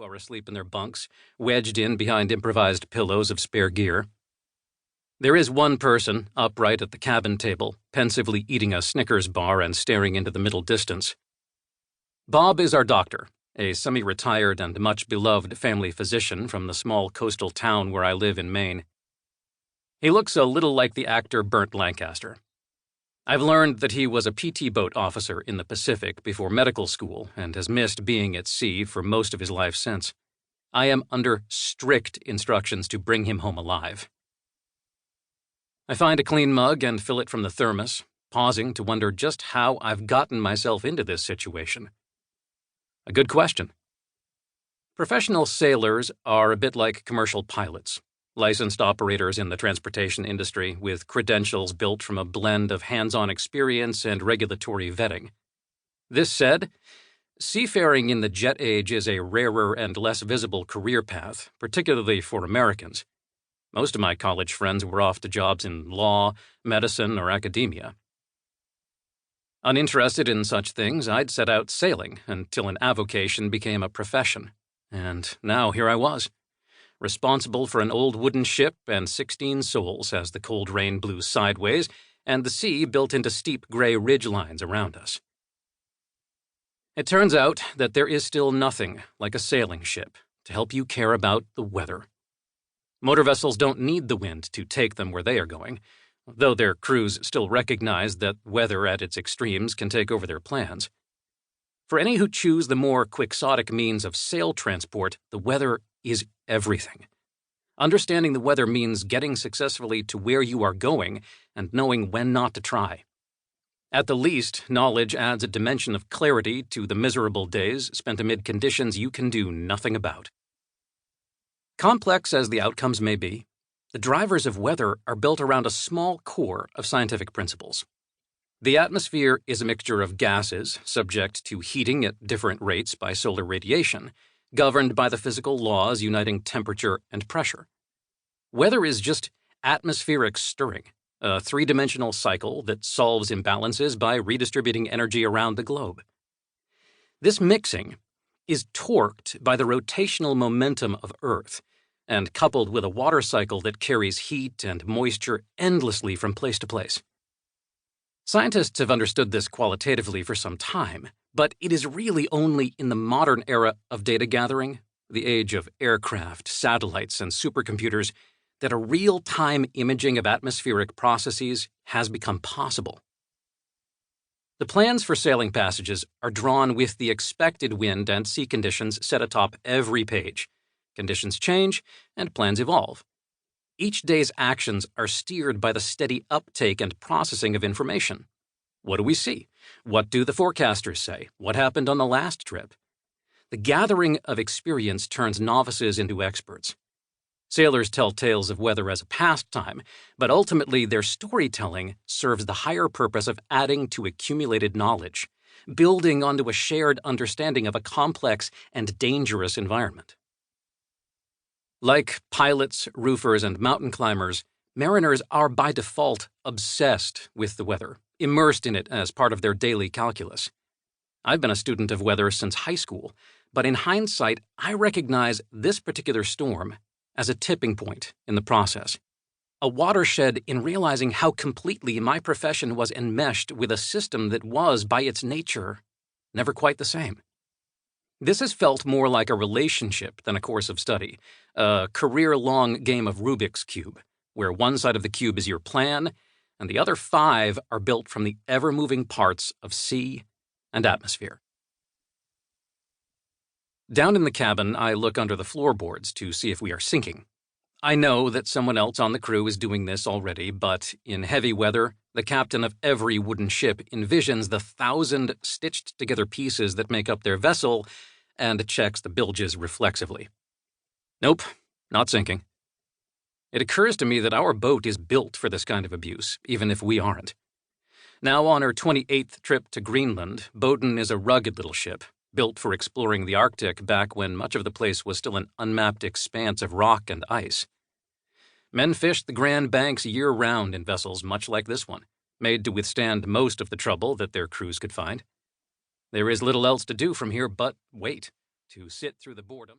who are asleep in their bunks, wedged in behind improvised pillows of spare gear. There is one person, upright at the cabin table, pensively eating a Snickers bar and staring into the middle distance. Bob is our doctor, a semi-retired and much-beloved family physician from the small coastal town where I live in Maine. He looks a little like the actor Burt Lancaster. I've learned that he was a PT boat officer in the Pacific before medical school and has missed being at sea for most of his life since. I am under strict instructions to bring him home alive. I find a clean mug and fill it from the thermos, pausing to wonder just how I've gotten myself into this situation. A good question. Professional sailors are a bit like commercial pilots, licensed operators in the transportation industry with credentials built from a blend of hands-on experience and regulatory vetting. This said, seafaring in the jet age is a rarer and less visible career path, particularly for Americans. Most of my college friends were off to jobs in law, medicine, or academia. Uninterested in such things, I'd set out sailing until an avocation became a profession. And now here I was, responsible for an old wooden ship and 16 souls as the cold rain blew sideways and the sea built into steep gray ridgelines around us. It turns out that there is still nothing like a sailing ship to help you care about the weather. Motor vessels don't need the wind to take them where they are going, though their crews still recognize that weather at its extremes can take over their plans. For any who choose the more quixotic means of sail transport, the weather is everything. Understanding the weather means getting successfully to where you are going and knowing when not to try. At the least, knowledge adds a dimension of clarity to the miserable days spent amid conditions you can do nothing about. Complex as the outcomes may be, the drivers of weather are built around a small core of scientific principles. The atmosphere is a mixture of gases subject to heating at different rates by solar radiation, governed by the physical laws uniting temperature and pressure. Weather is just atmospheric stirring, a three-dimensional cycle that solves imbalances by redistributing energy around the globe. This mixing is torqued by the rotational momentum of Earth, and coupled with a water cycle that carries heat and moisture endlessly from place to place. Scientists have understood this qualitatively for some time, but it is really only in the modern era of data gathering, the age of aircraft, satellites, and supercomputers, that a real-time imaging of atmospheric processes has become possible. The plans for sailing passages are drawn with the expected wind and sea conditions set atop every page. Conditions change, and plans evolve. Each day's actions are steered by the steady uptake and processing of information. What do we see? What do the forecasters say? What happened on the last trip? The gathering of experience turns novices into experts. Sailors tell tales of weather as a pastime, but ultimately their storytelling serves the higher purpose of adding to accumulated knowledge, building onto a shared understanding of a complex and dangerous environment. Like pilots, roofers, and mountain climbers, mariners are by default obsessed with the weather, immersed in it as part of their daily calculus. I've been a student of weather since high school, but in hindsight, I recognize this particular storm as a tipping point in the process, a watershed in realizing how completely my profession was enmeshed with a system that was, by its nature, never quite the same. This has felt more like a relationship than a course of study, a career-long game of Rubik's Cube, where one side of the cube is your plan, and the other 5 are built from the ever-moving parts of sea and atmosphere. Down in the cabin, I look under the floorboards to see if we are sinking. I know that someone else on the crew is doing this already, but in heavy weather, the captain of every wooden ship envisions the 1,000 stitched-together pieces that make up their vessel and checks the bilges reflexively. Nope, not sinking. It occurs to me that our boat is built for this kind of abuse, even if we aren't. Now on her 28th trip to Greenland, Bowden is a rugged little ship, built for exploring the Arctic back when much of the place was still an unmapped expanse of rock and ice. Men fished the Grand Banks year-round in vessels much like this one, made to withstand most of the trouble that their crews could find. There is little else to do from here but wait, to sit through the boredom.